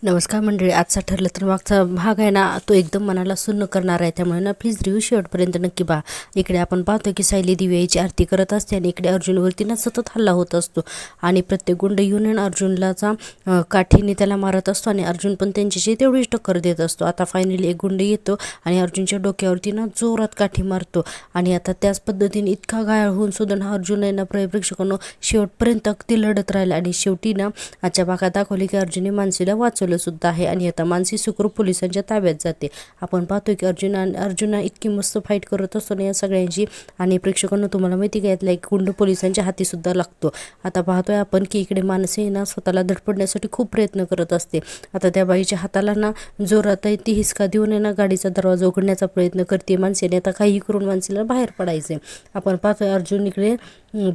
नमस्कार मंडळी, आजचा ठरलं तर मागचा भाग आहे ना, तो एकदम मनाला सुन्न करणार आहे. त्यामुळे ना प्लीज रिव्ह्यू शेवटपर्यंत नक्की पहा. इकडे आपण पाहतो की सायली दिव्याची आरती करत असते आणि इकडे अर्जुनवरती ना सतत हल्ला होत असतो आणि प्रत्येक गुंड येऊन अर्जुनलाचा काठीने त्याला मारत असतो आणि अर्जुन पण त्यांच्याशी तेवढीच टक्कर देत असतो. आता फायनली एक गुंड येतो आणि अर्जुनच्या डोक्यावरती ना जोरात काठी मारतो आणि आता त्याच पद्धतीने इतका घायल होऊन सुद्धा अर्जुन आहे ना प्रेक्षकांनो शेवटपर्यंत अगदी लढत राहिला आणि शेवटी ना आजच्या भागात दाखवले की अर्जुनने मानसीला वाचवलं सुद्धा आहे आणि आता मानसी सुखरूप पोलिसांच्या ताब्यात जाते. आपण पाहतोय की अर्जुना इतकी मस्त फाईट करत असतो ना या सगळ्यांची आणि प्रेक्षकांना तुम्हाला माहिती घ्यायला एक गुंड पोलिसांच्या हाती सुद्धा लागतो. आता पाहतोय आपण की इकडे मानसी ना स्वतःला धडपडण्यासाठी खूप प्रयत्न करत असते. आता त्या बाईच्या हाताला ना जोरात ती हिसका देऊन ना गाडीचा दरवाजा उघडण्याचा प्रयत्न करते मानसीने. आता काही करून मानसीला बाहेर पडायचे. आपण पाहतोय अर्जुन इकडे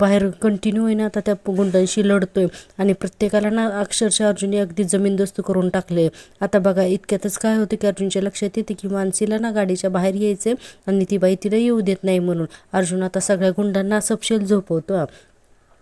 बाहेर कंटिन्यू आहे ना आता त्या गुंडांशी लढतोय आणि प्रत्येकाला ना अक्षरशः अर्जुनने अगदी जमीनदोस्त करून टाकले. आता बघा इतक्यातच काय होतं की अर्जुनच्या लक्षात येते की मानसीला ना गाडीच्या बाहेर यायचे आणि ती बाई तिला येऊ देत नाही म्हणून अर्जुन आता सगळ्या गुंडांना सपशेल झोपवतो.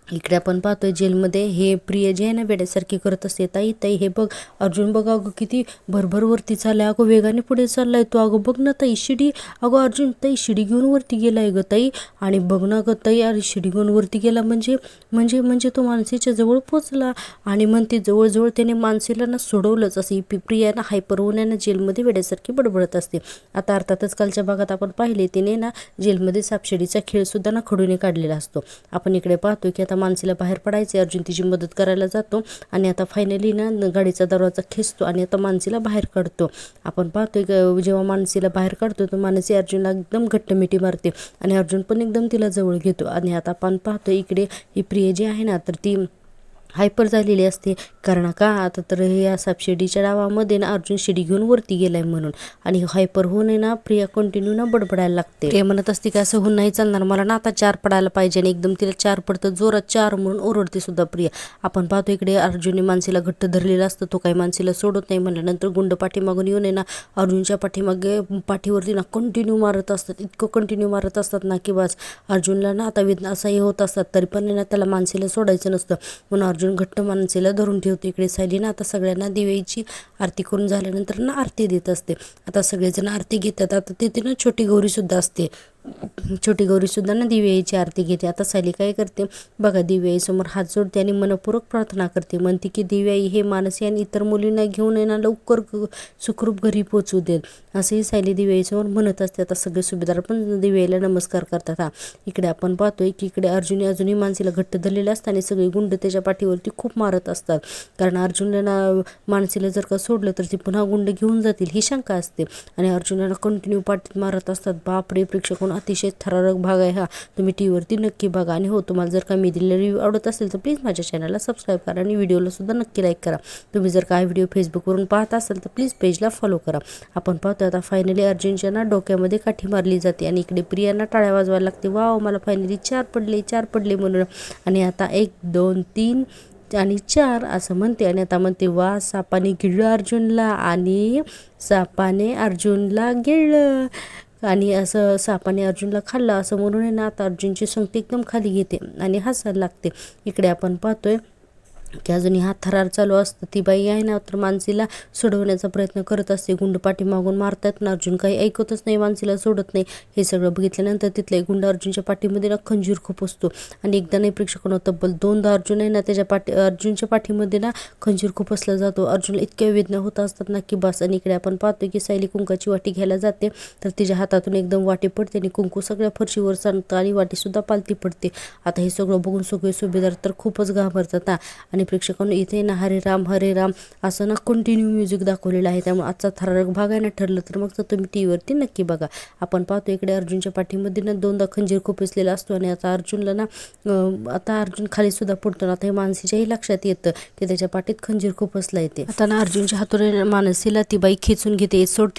इकडे आपण पाहतोय जेलमध्ये हे प्रिय जे आहे ना वेड्यासारखी करत असते. ताई ताई हे बघ अर्जुन बघ अगं किती भरभर वरती चाललाय, अगं वेगाने पुढे चाललाय तो, अगं बघ ना ताई शिडी, अगं अर्जुन ताई शिडी घेऊन वरती गेलाय ग ताई, आणि बघ ना ग ताई अरे शिडी घेऊन वरती गेला म्हणजे म्हणजे म्हणजे तो मानसीच्या जवळ पोचला आणि म्हणते जवळजवळ त्याने मानसीला ना सोडवलंच. असे प्रिया ना हायपर होऊन जेलमध्ये वेड्यासारखी बडबडत असते. आता अर्थातच कालच्या भागात आपण पाहिले तिने ना जेलमध्ये सापशिडीचा खेळ सुद्धा ना खडूने काढलेला असतो. आपण इकडे पाहतोय की आता मानसीला बाहेर पडायचे, अर्जुन तिची मदत करायला जातो आणि आता फायनली ना गाडीचा दरवाजा खेचतो आणि आता मानसीला बाहेर काढतो. आपण पाहतोय जेव्हा मानसीला बाहेर काढतो तर मानसी अर्जुनला एकदम घट्ट मिठी मारते आणि अर्जुन पण एकदम तिला जवळ घेतो. आणि आता आपण पाहतोय इकडे ही प्रिय जी आहे ना तर ती हायपर झालेली असते. कारण का आता तर या सापशिडीच्या डावामध्ये ना अर्जुन शिडी घेऊन वरती गेलाय म्हणून आणि हायपर होऊन ना प्रिया कंटिन्यू ना बडबडायला लागते. प्रिया म्हणत असते की असं होऊन नाही चालणार, मला ना आता 4 पडायला पाहिजे आणि एकदम तिला 4 पडतं जोरात 4 म्हणून ओरडते सुद्धा प्रिया. आपण पाहतो इकडे अर्जुनने मानसीला घट्ट धरलेला असतं, तो काही मानसीला सोडत नाही. म्हणल्यानंतर गुंड पाठीमागून येऊन ना अर्जुनच्या पाठीमागे पाठीवरती ना कंटिन्यू मारत असतात, इतकं कंटिन्यू मारत असतात ना की बस अर्जुनला ना आता वेदना असंही होत असतात तरी पण ना त्याला मानसीला सोडायचं नसतं म्हणून अर्जुन घट्ट मानसीला धरून ठेवतो. इकडे सायली ना आता सगळ्यांना दिव्याची आरती करून झाल्यानंतर ना आरती देत असते. आता सगळेजण आरती घेतात. आता तिथे ना छोटी गौरी सुद्धा असते, छोटी गौरी सुद्धा ना दिव्याची आरती घेते. आता सायली काय करते बघा, दिव्याईसमोर हात जोडते आणि मनपूर्वक प्रार्थना करते. म्हणते की दिव्याई हे मानसी आणि इतर मुलींना घेऊन येणार लवकर सुखरूप घरी पोचू देत, असंही सायली दिव्याईसमोर म्हणत असते. आता सगळे सुभेदार पण दिव्याईला नमस्कार करतात. इकडे आपण पाहतोय की इकडे अर्जुन अजूनही मानसीला घट्ट धरलेलं असतं आणि सगळे गुंड त्याच्या पाठीवरती खूप मारत असतात. कारण अर्जुनला मानसीला जर का सोडलं तर ती पुन्हा गुंड घेऊन जातील ही शंका असते आणि अर्जुनाला कंटिन्यू पाठीत मारत असतात. बापरे प्रेक्षकांनो, अतिशय थरारक भाग आहे हा, तुम्ही टीव्हीवरती नक्की बघा. आणि हो, तुम्हाला जर का मी दिलेला रिव्ह्यू आवडत असेल तर प्लीज माझ्या चॅनलला सबस्क्राईब करा आणि व्हिडिओला सुद्धा नक्की लाईक करा. तुम्ही जर का व्हिडिओ फेसबुकवरून पाहत असाल तर प्लीज पेजला फॉलो करा. आपण पाहतो आता फायनली अर्जुनच्या ना डोक्यामध्ये काठी मारली जाते आणि इकडे प्रियांना टाळ्या वाजवायला लागते. वाव, मला फायनली 4 पडले म्हणून. आणि आता 1 2 3 आणि 4 असं म्हणते आणि आता म्हणते वा सापाने गिळलं अर्जुनला आणि सापाने अर्जुनला गिळलं आणि असं सापाने अर्जुनला खाल्लं असं म्हणून ना आता अर्जुनची संगती एकदम खाली घेते आणि हसायला लागते. इकडे आपण पाहतोय की अजूनही हा थरार चालू असतं. ती बाई आहे ना तर मानसीला सोडवण्याचा प्रयत्न करत असते. गुंड पाठीमागून मारतात ना अर्जुन काही ऐकतच नाही, मानसीला सोडत नाही. हे सगळं बघितल्यानंतर तिथला एक गुंड अर्जुनच्या पाठीमध्ये ना खंजीर खूप असतो आणि एकदा नाही प्रेक्षकांना तब्बल 2दा अर्जुन आहे ना अर्जुनच्या पाठीमध्ये ना खंजीर खूप असला जातो. अर्जुनला इतक्या वेदना होत असतात ना की बस. आणि इकडे आपण पाहतो की सायली कुंकाची वाटी घ्यायला जाते तर तिच्या हातातून एकदम वाटी पडते आणि कुंकू सगळ्या फरशीवर सांडतं आणि वाटीसुद्धा पालती पडते. आता हे सगळं बघून सगळे सुभेदार तर खूपच घाबरतात आणि प्रेक्षकांना इथे ना हरे राम असं ना कंटिन्यू म्युझिक दाखवलेलं आहे. त्यामुळे आजचा थरारक भाग आहे ना ठरलं तर मग तुम्ही टीव्हीवरती नक्की बघा. आपण पाहतो इकडे अर्जुनच्या पाठीमध्ये ना 2दा खंजीर खुपसलेला असतो आणि आता अर्जुनला ना आता अर्जुन खाली सुद्धा पडतो. आता हे मानसीच्याही लक्षात येतं की त्याच्या पाठीत खंजीर खुपसला येते. आता ना अर्जुनच्या हातून मानसीला ती बाई खेचून घेते, सोड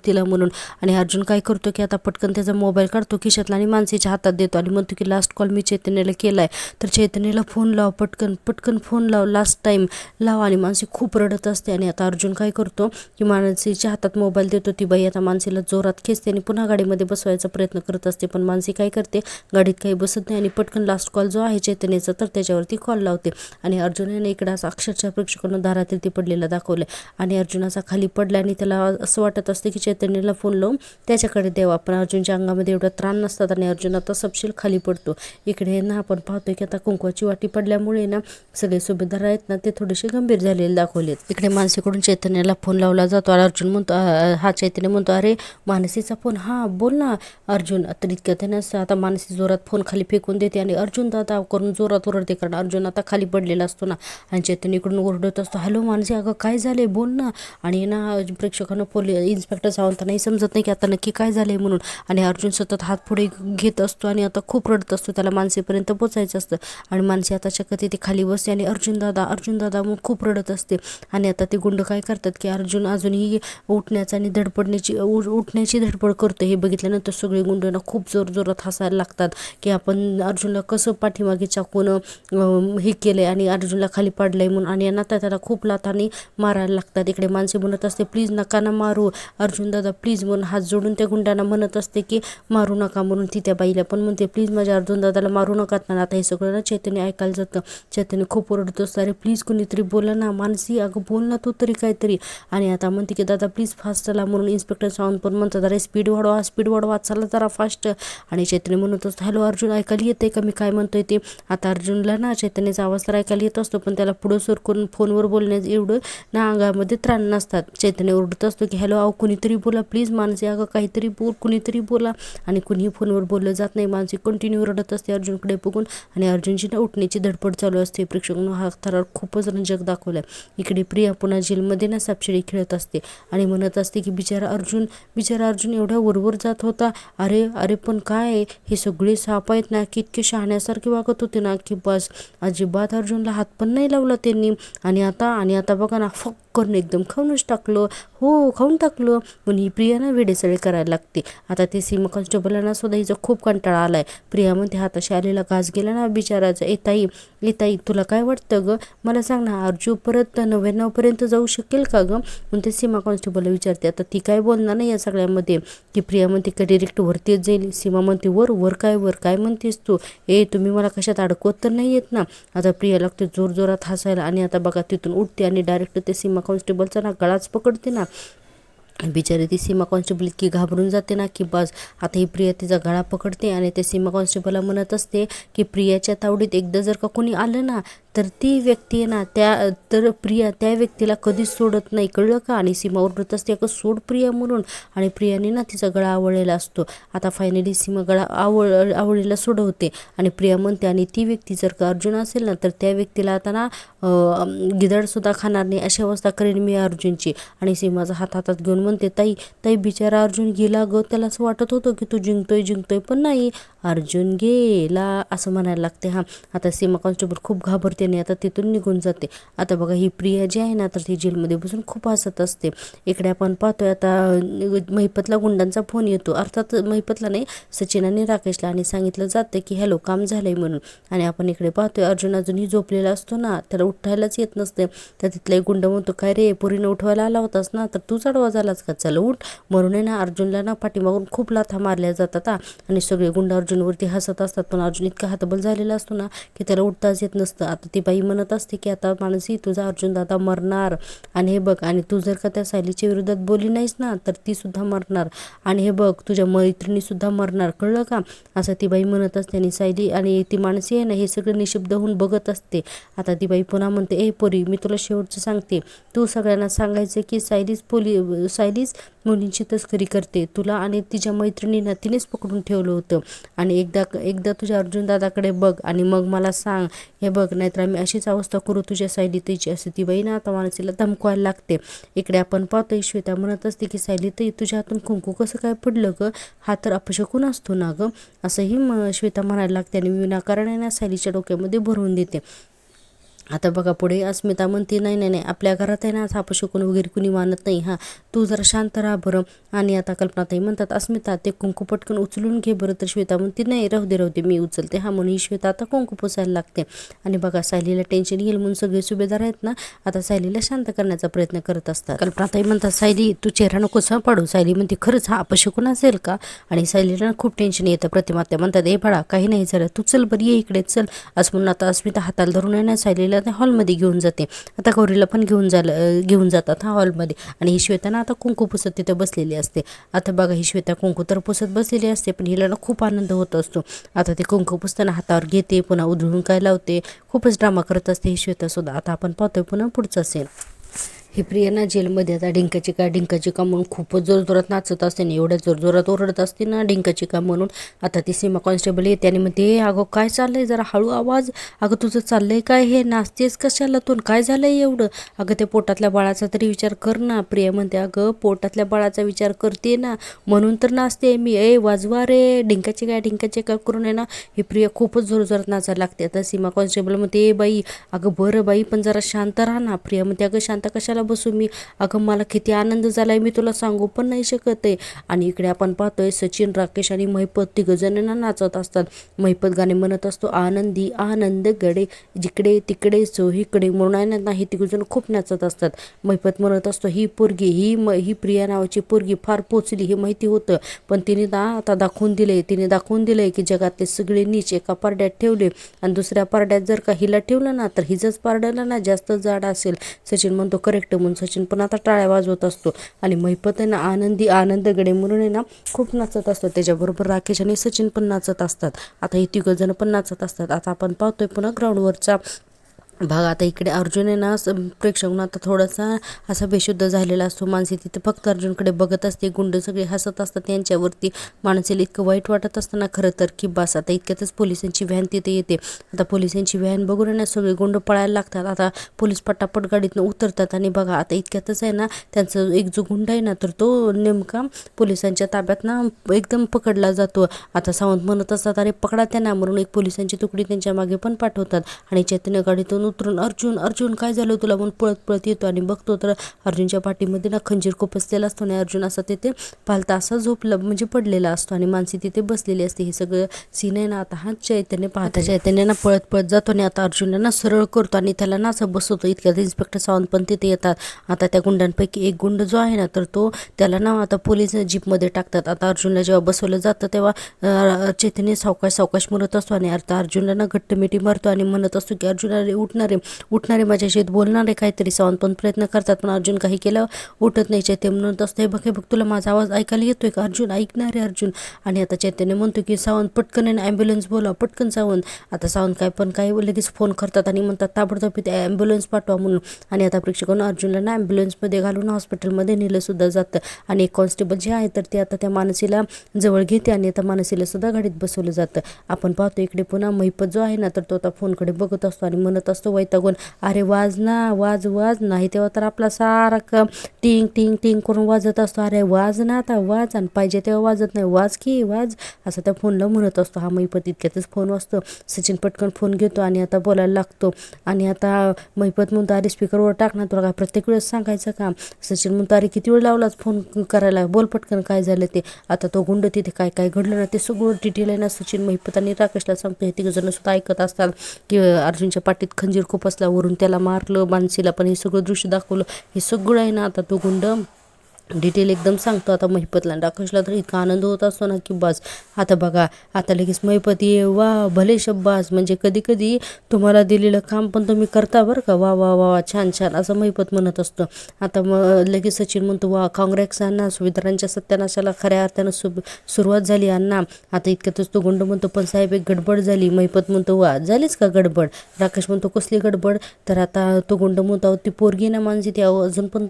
तिला म्हणून. आणि अर्जुन काय करतो की आता पटकन त्याचा मोबाईल काढतो खिशातला आणि मानसीच्या हातात देतो आणि म्हणतो की लास्ट कॉल मी चैतन्याला केलाय तर चैतन्याला फोन लाव, पटकन फोन लाव, लास्ट टाइम लाव. आणि मानसी खूप रडत असते. आणि आता अर्जुन काय करतो की मानसीच्या हातात मोबाईल देतो. ती बाई आता मानसीला जोरात खेचते आणि पुन्हा गाडीमध्ये बसवायचा प्रयत्न करत असते. पण मानसी काय करते, गाडीत काही बसत नाही आणि पटकन लास्ट कॉल जो आहे चैतन्याचा तर त्याच्यावरती कॉल लावते. आणि अर्जुनाने इकडे असं अक्षरशः प्रेक्षकांना दारातील ती पडलेला दाखवलं. आणि अर्जुनाचा खाली पडला आणि त्याला असं वाटत असते की चैतन्याला फोन लावून त्याच्याकडे द्यावा. पण अर्जुनच्या अंगामध्ये एवढा त्राण नसतात आणि अर्जुन आता सपशील खाली पडतो. इकडे ना आपण पाहतोय की आता कुंकवाची वाटी पडल्यामुळे ना सगळे सुभेदार आहेत ना ते थोडेसे गंभीर झालेले दाखवलेत. इकडे मानसीकडून चैतन्याला फोन लावला जातो. अर्जुन म्हणतो, हा चैतन्य म्हणतो, अरे मानसीचा फोन, हा बोल ना अर्जुन. तर इतक्या त्यानं आता मानसी जोरात फोन खाली फेकून देते आणि अर्जुन दादा करून जोरात ओरडते, कारण अर्जुन आता खाली पडलेला असतो ना. आणि चैतन्य इकडून ओरडत असतो, हॅलो मानसी, अगं काय झाले, बोल ना. आणि ना प्रेक्षकांना इन्स्पेक्टर सावंतांनाही समजत नाही की आता नक्की काय झालंय म्हणून. आणि अर्जुन सतत हात पुढे घेत असतो आणि आता खूप रडत असतो. त्याला मानसीपर्यंत पोचायचं असतं. आणि मानसी आता चक्क तिथे खाली बसते आणि अर्जुन दादा मग खूप रडत असते. आणि आता ते गुंड काय करतात की अर्जुन अजूनही उठण्याचा आणि उठण्याची धडपड करतो. हे बघितल्यानंतर सगळे गुंडना खूप जोरात हसायला लागतात की आपण अर्जुनला कसं पाठीमागे चाकून हे केलंय आणि अर्जुनला खाली पाडलंय म्हणून. आणि आता त्याला खूप लाथांनी मारायला लागतात. इकडे मानसी म्हणत असते, प्लीज नका ना मारू अर्जुन दादा, प्लीज म्हणून हात जोडून त्या गुंडांना म्हणत असते की मारू नका म्हणून. ती त्या बाईला पण म्हणते, प्लीज माझ्या अर्जुन दादाला मारू नका ना. आता हे सगळं ना चैतन्य ऐकायला जातं. चैतन्य खूप ओरडत असतं, अरे प्लीज कोणीतरी बोला ना मानसी, अगं बोल ना तू तरी काहीतरी. आणि आता म्हणते की दादा प्लीज फास्ट चला म्हणून. इन्स्पेक्टर सावंत पण म्हणतात, अरे स्पीड वाढवा चला जरा फास्ट. आणि चैतन्य म्हणत असतो, हॅलो अर्जुन, ऐकायला येते का मी काय म्हणतोय ते. आता अर्जुनला ना चैतन्याचा आवाज तर ऐकायला येत असतो, पण त्याला पुढं सरकून फोनवर बोलण्याचं एवढं ना अंगामध्ये त्राण नसतात. चैतन्य ओरडत असतो की हॅलो, कुणीतरी बोला प्लीज मानसी, अगं काहीतरी बोल, कुणीतरी बोला. आणि कुणीही फोनवर बोललं जात नाही. मानसी कंटिन्यू रडत असते अर्जुनकडे बघून. आणि अर्जुनची ना उठण्याची धडपड चालू असते. प्रेक्षकांना हा थरार खूपच रंजक दाखवलाय. इकडे प्रिया पुन्हा जेलमध्ये ना सापशिडी खेळत असते आणि म्हणत असते की बिचारा अर्जुन एवढ्या वरवर जात होता. अरे पण काय हे सगळे साप आहेत ना की इतके शहाण्यासारखे वागत होते ना की बस, अजिबात अर्जुनला हात पण नाही लावला त्यांनी. आणि आता बघा ना, फक्करने एकदम खाऊनच टाकलं. हो, खाऊन टाकलं. पण ही प्रिया ना वेडेसळे करायला लागते. आता ते सीमा कॉन्स्टेबलांना सुद्धा हिचा खूप कंटाळा आलाय. प्रिया म्हणते, हाताशी आलेला घास गेला ना बिचाराचा. ए ताई तुला काय वाटतं ग, मला सांग ना, अर्जुन परत 99 पर्यंत जाऊ शकेल का ग म्हणून ते सीमा कॉन्स्टेबलला विचारते. आता ती काय बोलणार नाही या सगळ्यामध्ये. की प्रिया म्हणते का डिरेक्ट वरतीच जाईल. सीमा म्हणते, वर काय म्हणतेस तू, तुम्ही मला कशात अडकवत तर नाही येत ना. आता प्रिया लागते जोरात हसायला. आणि आता बघा तिथून उठते आणि डायरेक्ट ते सीमा कॉन्स्टेबलचा ना गळाच पकडते ना. बिचारी ती सीमा कॉन्स्टेबल इतकी घाबरून जाते ना की बस. आता ही प्रिया तिचा गळा पकडते आणि ते सीमा कॉन्स्टेबलला म्हणत असते की प्रियाच्या तावडीत एकदा जर का कोणी आलं ना तर ती व्यक्ती आहे ना तर प्रिया त्या व्यक्तीला कधीच सोडत नाही, कळलं का. आणि सीमा ओरडत असते, अगं सोड प्रिया म्हणून. आणि प्रियाने ना तिचा गळा आवळलेला असतो. आता फायनली सीमा गळा आवळलेला सोडवते. आणि प्रिया म्हणते, आणि ती व्यक्ती जर का अर्जुन असेल ना तर त्या व्यक्तीला आता ना गिधाडसुद्धा खाणार नाही अशी अवस्था करेन मी अर्जुनची. आणि सीमाचा हातात घेऊन म्हणते, ताई बिचारा अर्जुन गेला ग, त्याला असं वाटत होतं की तू जिंकतोय पण नाही, अर्जुन गेला असं म्हणायला लागते. आता सीमा कॉन्स्टेबल खूप घाबरते आणि आता तिथून निघून जाते. आता बघा ही प्रिया जी आहे ना तर ती जेलमध्ये बसून खूप हसत असते. इकडे आपण पाहतोय आता महिपतला गुंडांचा फोन येतो. अर्थात महिपतला नाही, सचिन आणि राकेशला. आणि सांगितलं जातं की हॅलो, काम झालंय म्हणून. आणि आपण इकडे पाहतोय अर्जुन अजूनही झोपलेला असतो ना, त्याला उठायलाच येत नसते. तर तिथला एक गुंड म्हणतो, काय रे पोरीनं उठवायला आला होतास ना, तर तू चढवा झालाच का, चल उठ. म्हणून ना अर्जुनला ना पाठीमागून खूप लाथा मारल्या जातात. आणि सगळे गुंड अर्जुनवरती हसत असतात. पण अर्जुन इतका हातबल झालेला असतो ना की त्याला उठताच येत नसतं. आता ती बाई म्हणत असते की आता मानसी, तुझा अर्जुन दादा मरणार. आणि हे बघ, आणि तू जर का त्या सायलीच्या विरोधात बोलली नाहीस ना तर ती सुद्धा मरणार. आणि हे बघ, तुझ्या मैत्रिणी सुद्धा मरणार, कळलं का, असं ती बाई म्हणत असते. आणि सायली आणि ती मानसी आहे ना हे सगळं निशब्द होऊन बघत असते. आता ती बाई पुन्हा म्हणते, पोरी, मी तुला शेवटचं सांगते, तू सगळ्यांना सांगायचं की सायलीच मुलींची तस्करी करते. तुला आणि तिच्या मैत्रिणींना तिनेच पकडून ठेवलं होतं. आणि एकदा तुझ्या अर्जुन दादाकडे बघ आणि मग मला सांग. हे बघ, नाहीतर आम्ही अशीच अवस्था करू तुझ्या सायली ताईची, असं ती बाई ना आता मानसीला धमकवायला लागते. इकडे आपण पाहतोय श्वेता म्हणत असते की सायली ताई, तुझ्या हातून कुंकू कसं काय पडलं ग, हा तर अपशकुन असतो ना ग, असंही श्वेता म्हणायला लागते. आणि विनाकारण आहे ना सायलीच्या डोक्यामध्ये भरवून देते. आता बघा पुढे अस्मिता म्हणते नाही नाही नाही आपल्या घरात आहे ना असं अपशकुन वगैरे कुणी मानत नाही, हां तू जरा शांत राहा बरं. आणि आता कल्पनाताई म्हणतात अस्मिता ते कुंकू पटकन उचलून घे बरं. तर श्वेता म्हणते नाही राहू दे मी उचलते. हा म्हणून श्वेता आता कुंकू पुसायला लागते. आणि बघा सायलीला टेन्शन येईल म्हणून सगळे सुभेदार आहेत ना आता सायलीला शांत करण्याचा प्रयत्न करत असतात. कल्पनाताई म्हणतात सायली तू चेहरा नकोस पाडू. सायली म्हणते खरंच हा अपशकुन असेल का. आणि सायलीला खूप टेन्शन येतं. प्रतिमा त्या म्हणतात ए बाळा काही नाही झालं तू चल बरं ये इकडे चल असं म्हणून आता अस्मिता हाताला धरून येणार सायलीला हॉलमध्ये घेऊन जाते. आता गौरीला पण घेऊन जातात हा हॉलमध्ये. आणि ही श्वेता ना आता कुंकू पुसत तिथे बसलेली असते. आता बघा ही श्वेता कुंकू तर पुसत बसलेली असते पण हिला ना खूप आनंद होत असतो. आता ते कुंकू पुसताना हातावर घेते पुन्हा उधळून काय लावते खूपच ड्रामा करत असते ही श्वेता सुद्धा. आता आपण पाहतोय पुन्हा पुढचं असेल. ही प्रिया ना जेलमध्ये आता डिंकाची का म्हणून खूपच जोरजोरात नाचत असते ना एवढ्या जोरजोरात ओरडत असते ना डिंकाची का म्हणून. आता ती सीमा कॉन्स्टेबल येते आणि म्हणते अगं काय चाललंय जरा हळू आवाज. अगं तुझं चाललंय काय हे नाचतेस कशाला तू काय झालंय एवढं. अगं ते पोटातल्या बाळाचा तरी विचार कर ना. प्रिया म्हणते अगं पोटातल्या बाळाचा विचार करते ना म्हणून तर नाचते मी. वाजवा रे डिंकाची काय करून आहे ना ही प्रिया खूपच जोरजोरात नाचायला लागते. आता सीमा कॉन्स्टेबल म्हणते बाई अगं बरं बाई पण जरा शांत राहा ना. प्रिया म्हणते अगं शांत कशाला बसू मी. अगं मला किती आनंद झालाय मी तुला सांगू पण नाही शकत आहे. आणि इकडे आपण पाहतोय सचिन राकेश आणि महिपत तिघजणांना नाचत असतात. महिपत गाणे म्हणत असतो आनंदी आनंद गडे जिकडे तिकडे चोहीकडे म्हणून नाही तिघजण खूप नाचत असतात. महिपत म्हणत असतो ही पोरगी ही प्रिया नावाची पोरगी फार पोचली हे माहिती होतं पण तिने आता दाखवून दिलंय की जगातले सगळे नीच एका पारड्यात ठेवले आणि दुसऱ्या पारड्यात जर का हिला ठेवलं ना तर हिजंच पारड्याला ना जास्त जाड असेल. सचिन म्हणतो करेक्ट म्हणून सचिन पण आता टाळ्या वाजवत असतो. आणि महिपत आहे ना आनंदी आनंदगडे म्हणून आहे ना खूप नाचत असतो. त्याच्याबरोबर राकेश आणि सचिन पण नाचत असतात. आता ही तिघजण पण नाचत असतात. आता आपण पाहतोय पुन्हा ग्राउंडवरचा भाग. आता इकडे अर्जुन आहे ना प्रेक्षकांना आता थोडासा असा बेशुद्ध झालेला असतो. मानसी तिथे फक्त अर्जुनकडे बघत असते. गुंड सगळे हसत असतात यांच्यावरती. मानसीला इतकं वाईट वाटत असताना खरं तर की बस. आता इतक्यातच पोलिसांची व्हॅन तिथे येते. आता पोलिसांची व्हॅन बघून ना सगळे गुंड पळायला लागतात. आता पोलीस पटापट गाडीतनं उतरतात आणि बघा आता इतक्यातच आहे ना त्यांचा एक जो गुंड आहे ना तर तो नेमका पोलिसांच्या ताब्यात ना एकदम पकडला जातो. आता सावंत म्हणत असतात अरे पकडा त्यांना म्हणून एक पोलिसांची तुकडी त्यांच्या मागे पण पाठवतात. आणि चैतन्य गाडीतून उतरून अर्जुन काय झालं तुला म्हणून पळत पळत येतो आणि बघतो तर अर्जुनच्या पाठीमध्ये ना खंजीर खुपसलेला असतो आणि अर्जुन असा तिथे पालता असा झोपला म्हणजे पडलेला असतो आणि मानसी तिथे बसलेली असते. हे सगळं सीन आहे ना आता हा चैतन्य पाहता चैतन्य ना पळत जातो आणि आता अर्जुनला ना सरळ करतो आणि त्याला ना असं बसवतो. इतक्यात इन्स्पेक्टर सावंत पण तिथे येतात. आता त्या गुंडांपैकी एक गुंड जो आहे ना तर तो त्याला ना आता पोलीस जीपमध्ये टाकतात. आता अर्जुनला जेव्हा बसवलं जातं तेव्हा चैतन्य सावकाश म्हणत असतो आणि आता अर्जुनला ना घट्ट मिठी मारतो आणि म्हणत असतो की अर्जुनला उठणारे माझ्याशी बोलणारे काहीतरी. सावंत पण प्रयत्न करतात पण अर्जुन काही केलं उठत नाही. चैतन्य म्हणत असतो हे बघ तुला माझा आवाज ऐकायला येतोय का अर्जुन ऐकणारे अर्जुन. आणि आता चैतन्य म्हणतो की सावंत पटकन आहे ॲम्ब्युलन्स बोला पटकन सावंत. आता सावंत काय लगेच फोन करतात आणि म्हणतात ताबडतोब ते ॲम्ब्युलन्स पाठवा म्हणून. आणि आता प्रेक्षकांना अर्जुनला ना ॲम्ब्युलन्समध्ये घालून हॉस्पिटलमध्ये नेलं सुद्धा जातं. आणि एक कॉन्स्टेबल जे आहे तर ते आता त्या मानसीला जवळ घेते आणि आता मानसीला सुद्धा गाडीत बसवलं जातं. आपण पाहतो इकडे पुन्हा महिपत जो आहे ना तर तो आता फोनकडे बघत असतो आणि म्हणत असतो वैतागून अरे वाज ना वाज नाही. तेव्हा तर आपला सारखं टिंग टिंग टिंग करून वाजत असतो. अरे वाज ना आता वाज आणि पाहिजे तेव्हा वाजत नाही वाज की वाज असं त्या फोनला म्हणत असतो. हा महिपत इतक्यातच फोन वाजतो. सचिन पटकन फोन घेतो आणि आता बोलायला लागतो. आणि आता महिपत म्हणतो अरे स्पीकरवर टाक ना तुला काय प्रत्येक वेळेस सांगायचं का. सचिन म्हणतो अरे किती वेळ लावलाच फोन करायला बोल पटकन काय झालं ते. आता तो गुंड तिथे काय घडलं ना ते सगळं डिटेल आहे ना सचिन महिपत आणि राकेशला सांगतो. हे तिघजण सुद्धा ऐकत असतात की अर्जुनच्या पाठीत खंजीर खूपसला वरून त्याला मारलं मानसीला पण हे सगळं दृश्य दाखवलं. हे सगळं आहे ना आता तो गुंड डिटेल एकदम सांगतो. आता महिपतला राकेशला तर इतका आनंद होत असतो ना की बस. आता बघा आता लगेच महिपत ये वा भले शब्बास म्हणजे कधी तुम्हाला दिलेलं काम पण तुम्ही करता बरं का वा वा वा छान असं महिपत म्हणत असतो. आता मग लगेच सचिन म्हणतो वा काँग्रेस अण्णा सुविधारांच्या सत्यानाशाला खऱ्या अर्थानं सुरुवात झाली अण्णा. आता इतक्यातच तो गुंड म्हणतो पण साहेब एक गडबड झाली. महिपत म्हणतो वा झालीच का गडबड. राकेश म्हणतो कसली गडबड. तर आता तो गुंड म्हणतो ती पोरगी ना मानसी ती अजून पण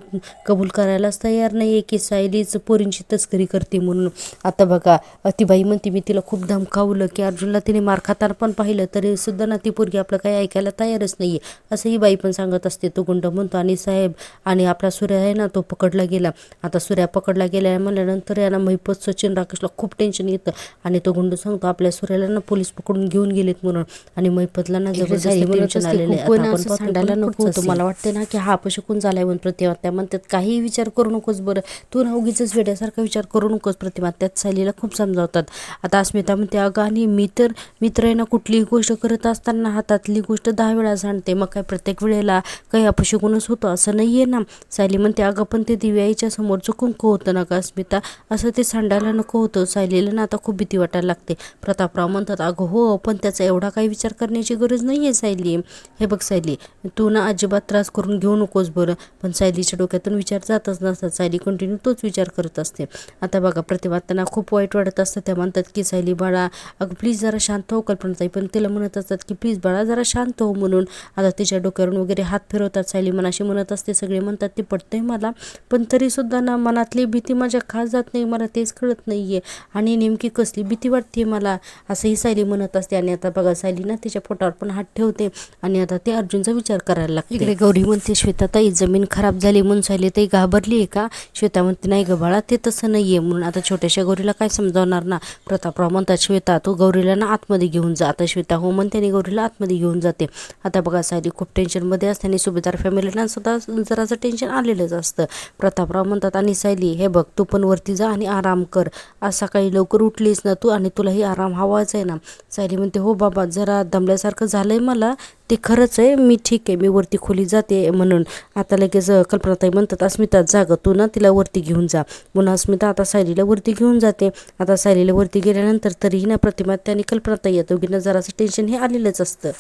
कबूल करायलाच तयार नाही नाही आहे की सायलीच पोरींची तस्करी करते म्हणून. आता बघा ती बाई म्हणते मी तिला खूप धमकावलं की अर्जुनला तिने मार खाताना पण पाहिलं तरी सुद्धा ना ती पोरगी आपलं काही ऐकायला तयारच नाही आहे असं ही बाई पण सांगत असते. तो गुंड म्हणतो आणि साहेब आणि आपला सूर्य आहे ना तो पकडला गेला. आता सूर्या पकडला गेला म्हणल्यानंतर याला महिपत सचिन राकेशला खूप टेन्शन येतं आणि तो गुंड सांगतो आपल्या सूर्याला ना पोलीस पकडून घेऊन गेलेत म्हणून. आणि महिपतला ना जबरदस्त टेन्शन आलेलं आहे. सांडायला नको होतं. मला वाटते ना की हा अपशकून झालाय म्हणून प्रतिमा त्या म्हणतात काही विचार करू नकोस बरं तू ना उगीच वेड्यासारखा विचार करू नकोस प्रतिमा. त्यात सायलीला खूप समजावतात. आता अस्मिता म्हणते अगं आणि मी तर मित्र आहे ना कुठलीही गोष्ट करत असताना हातातली गोष्ट 10 वेळा सांडते मग काय प्रत्येक वेळेला काही अपशकूनच होतं असं नाही आहे ना. सायली म्हणते अगं पण ते दिव्याईच्या समोरचं कुंकू होतं ना का अस्मिता असं ते सांडायला नको होतं. सायलीला ना आता खूप भीती वाटायला लागते. प्रतापराव म्हणतात अगं हो पण त्याचा एवढा काही विचार करण्याची गरज नाही आहे सायली. हे बघ सायली तू ना अजिबात त्रास करून घेऊ नकोस बरं. पण सायलीच्या डोक्यातून विचार जातच नसतात. सायली कंटिन्यू तोच विचार करत असते. आता बघा प्रतिभा त्यांना खूप वाईट वाटत असतं. त्या म्हणतात की सायली बाळा अगं प्लीज जरा शांत हो कल्पनाताई. पण तिला म्हणत असतात की प्लीज बाळा जरा शांत हो म्हणून. आता तिच्या डोक्यावरून वगैरे हात फिरवतात. सायली मनाशी म्हणत असते सगळे म्हणतात ते पटतंय मला पण तरीसुद्धा ना मनातली भीती माझ्या खास जात नाही मला तेच कळत नाही आहे आणि नेमकी कसली भीती वाटते मला असंही सायली म्हणत असते. आणि आता बघा सायली ना तिच्या पोटावर पण हात ठेवते आणि आता ते अर्जुनचा विचार करायला लागते. इकडे गौरी म्हणते श्वेताताई जमीन खराब झाली म्हणून सायली ताई घाबरली आहे का. श्वेता म्हणते नाही ग बाळा ते तसं नाही आहे म्हणून. आता छोट्याशा गौरीला काय समजावणार ना. प्रतापराव म्हणतात श्वेता तू गौरीला ना आतमध्ये घेऊन जा. आता श्वेता हो म्हणते आणि गौरीला आतमध्ये घेऊन जाते. आता बघा सायली खूप टेन्शनमध्ये असते आणि सुभेदार फॅमिलीला सुद्धा जराचं टेन्शन आलेलंच असतं. प्रतापराव म्हणतात आणि सायली हे बघ तू पण वरती जा आणि आराम कर. आज सकाळी लवकर उठलीस ना तू आणि तुलाही आराम हवाच आहे ना. सायली म्हणते हो बाबा जरा दमल्यासारखं झालंय मला ते खरंच आहे मी ठीक आहे मी वरती खोली जाते म्हणून. आता लगेच कल्पनाताई म्हणतात अस्मिता जाग तू ना तिला वरती घेऊन जा म्हणून अस्मिता आता सायलीला वरती घेऊन जाते. आता सायलीला वरती गेल्यानंतर तरीही ना प्रतिमा आणि कल्पनाताई या दोघींना जरासं टेन्शन हे आलेलंच असतं.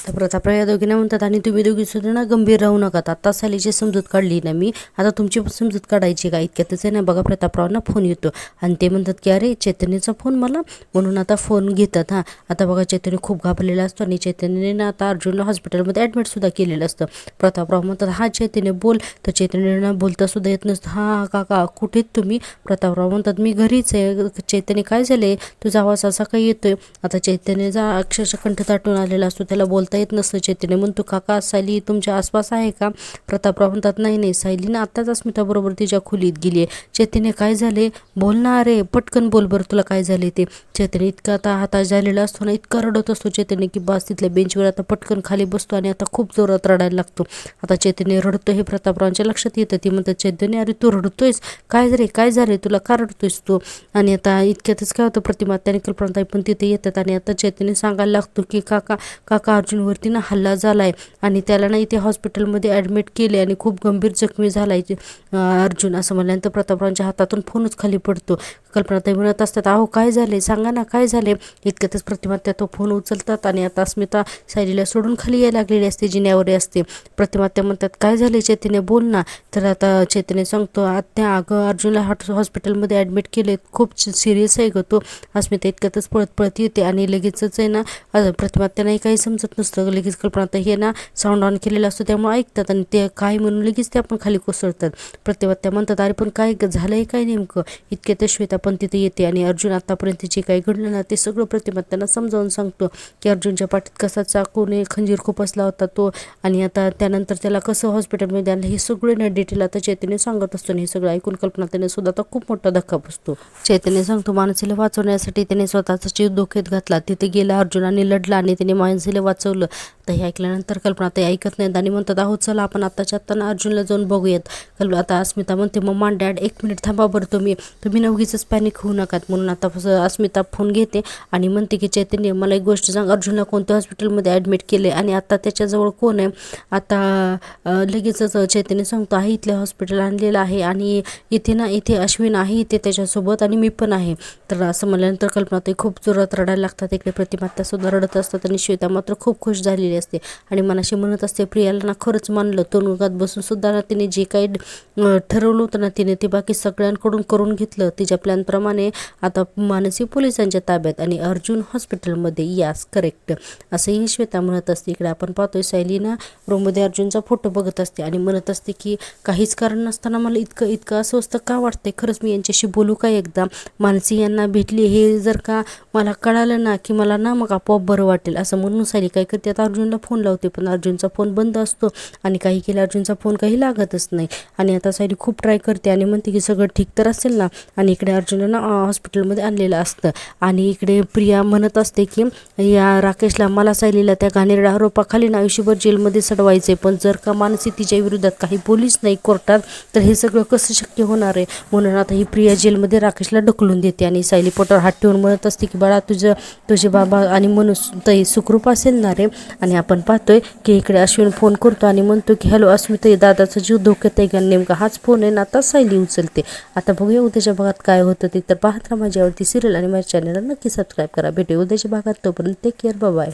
तर प्रतापराव या दोघींना म्हणतात आणि तुम्ही दोघी सुद्धा ना गंभीर राहू नका. आता सायलीची समजूत काढली ना मी आता तुमची समजूत काढायची का. इतक्यातच आहे ना बघा प्रतापरावांना फोन येतो आणि ते म्हणतात की अरे चैतन्यचा फोन मला म्हणून आता फोन घेतात. हां आता बघा चैतन्य खूप घाबरलेला असतो आणि चैतन्यने ना आता अर्जुनला हॉस्पिटलमध्ये ॲडमिटसुद्धा केलेलं असतं. प्रतापराव म्हणतात हा चैतन्य बोल. तर चैतन्यना बोलता सुद्धा येत नसतं. हां काका कुठेत तुम्ही. प्रतापराव म्हणतात मी घरीच आहे. चैतन्य काय झाले तुझा आवाज असा काही येतोय. आता चैतन्यचा अक्षरशः कंठ ताटून आलेला असतो त्याला बोलता येत नसतं. चैतन्य म्हणतो काका सायली तुमच्या आसपास आहे का. प्रतापराव म्हणतात नाही नाही सायली ना आत्ताच अस्मिताबरोबर तिच्या खोलीत गेली आहे. चैतन्य काय झाले बोल ना अरे पटकन बोल बरं तुला काय झाले ते. चैतन्य इतका आता हाताश झालेला असतो ना इतका रडत असतो चैतन्य की बस तिथल्या बेंचवर आता पटकन खाली बसतो आणि आता खूप जोरात रडायला लागतो. आता चैतन्य रडतो हे प्रतापरावांच्या लक्षात येतं. ती म्हणतात चैतन्य अरे तू रडतोयस काय झाले तुला का रडतोयस तू. आणि आता इतक्यातच काय होतं प्रतिमा त्याने कल्पनाताई पण तिथे येतात आणि आता चैतन्य सांगायला लागतो की काका अर्जुनवरती ना हल्ला झालाय आणि त्याला ना इथे हॉस्पिटलमध्ये ॲडमिट केले आणि खूप गंभीर जखमी झालाय अर्जुन. असं म्हणल्यानंतर प्रतापरावांच्या हातातून फोनच खाली पडतो. कल्पनाताई म्हणत असतात अहो काय झाले सांगा ना काय झाले. इतक्यातच प्रतिमा त्या तो फोन उचलतात आणि आता अस्मिता सायलीला सोडून खाली यायला लागलेली असते जिन्यावर असते. प्रतिमा त्या म्हणतात काय झाले चैतन्य बोल ना. तर आता चैतन्य सांगतो आत्या अगं अर्जुनला हॉस्पिटलमध्ये ॲडमिट केले खूप सिरियस आहे ग तो. अस्मिता इतक्यातच पळत येते आणि लगेचच आहे ना प्रतिमा त्यांनाही काही समजत नसतं. लगेच कल्पनाताई हे ना साऊंड ऑन केलेला असतो त्यामुळे ऐकतात आणि ते काय म्हणून लगेच ते आपण खाली कोसळतात. प्रतिमा त्या म्हणतात अरे पण काय झालंय काय नेमकं. इतक्यातच श्वेता पण तिथे येते आणि अर्जुन आतापर्यंत जे काही घडलं ना ते सगळं प्रतिमा त्यांना समजावून सांगतो की अर्जुनच्या पाठीत कसा चाकूने खंजीर खुपसला होता तो आणि आता त्यानंतर त्याला कसं हॉस्पिटलमध्ये आणलं हे सगळं ना डिटेल आता चैतन्य सांगत असतो. आणि हे सगळं ऐकून कल्पना त्याने सुद्धा आता खूप मोठा धक्का बसतो. चैतन्य सांगतो मानसीला वाचवण्यासाठी त्याने स्वतःचा जीव धोक्यात घातला. तिथे गेला अर्जुनाने लढला आणि त्याने मानसीला वाचवलं. तर हे ऐकल्यानंतर कल्पना ते ऐकत नाहीत आणि म्हणतात आहोत चला आपण आत्ताच्या आत्ता अर्जुनला जाऊन बघूयात. आता अस्मिता म्हणते मम्मा डॅड 1 मिनिट थांबा बरं तुम्ही ना उगीचच पॅनिक होऊ नकात म्हणून. आता अस्मिता फोन घेते आणि म्हणते की चैतन्य मला एक गोष्ट सांग अर्जुनला कोणत्या हॉस्पिटलमध्ये ॲडमिट केले आणि आता त्याच्याजवळ कोण आहे. आता लगेचच चैतन्य सांगतो आहे इथल्या हॉस्पिटल आणलेलं आहे आणि इथे अश्विन आहे इथे त्याच्यासोबत आणि मी पण आहे. तर असं म्हणल्यानंतर कल्पना ते खूप जोरात रडायला लागतात. इकडे प्रतिमा सुद्धा रडत असतात आणि श्वेता मात्र खूप खुश झालेली असते आणि मनाशी म्हणत असते प्रियाला ना खरंच मानलं. तुरुंगात बसून सुद्धा ना तिने जे काही ठरवलं होतं ना तिने ते बाकी सगळ्यांकडून करून घेतलं. तिच्या प्लॅन प्लॅनप्रमाणे आता मानसी पोलिसांच्या ताब्यात आणि अर्जुन हॉस्पिटलमध्ये. यास करेक्ट असंही श्वेता म्हणत असते. इकडे आपण पाहतोय सायली ना रूममध्ये अर्जुनचा फोटो बघत असते आणि म्हणत असते की काहीच कारण नसताना मला इतकं इतकं अस्वस्थ का वाटतंय, खरंच मी यांच्याशी बोलू का एकदा, मानसी यांना भेटली हे जर का मला कळालं ना की मला ना मग आपोआप बरं वाटेल असं म्हणून सायली काय करते, आता अर्जुनला फोन लावते पण अर्जुनचा फोन बंद असतो आणि काही केलं अर्जुनचा फोन काही लागतच नाही. आणि आता सायली खूप ट्राय करते आणि म्हणते की सगळं ठीक तर असेल ना. आणि इकडे अर्जुनला ना हॉस्पिटलमध्ये आणलेलं असतं आणि इकडे प्रिया म्हणत असते की या राकेशला मला सायलीला त्या घाणेरड्या आरोपाखाली ना आयुष्यभर जेलमध्ये सडवायचे, पण जर का मानसी तिच्या विरोधात काही पोलीस नाही कोर्टात तर हे सगळं कसं शक्य होणार आहे. म्हणून आता ही प्रिया जेलमध्ये राकेशला ढकलून देते आणि सायली पोटावर हात ठेवून म्हणत असते की बाळा तुझे बाबा आणि ताई सुखरूप असेल ना रे. आणि आपण पाहतोय की इकडे अश्विन फोन करतो आणि म्हणतो की हॅलो अस्मिताई, दादाचा जीव धोक्यात आहे का, नेमका हाच फोन आहे ना. आता सायली उचलते. आता बघूया उद्याच्या भागात काय होतं ते. तर पाहत राहा माझ्यावरती सिरियल आणि माझ्या चॅनलला नक्की सबस्क्राईब करा. भेटूया उद्याच्या भागात, तोपर्यंत टेक केअर, बाय.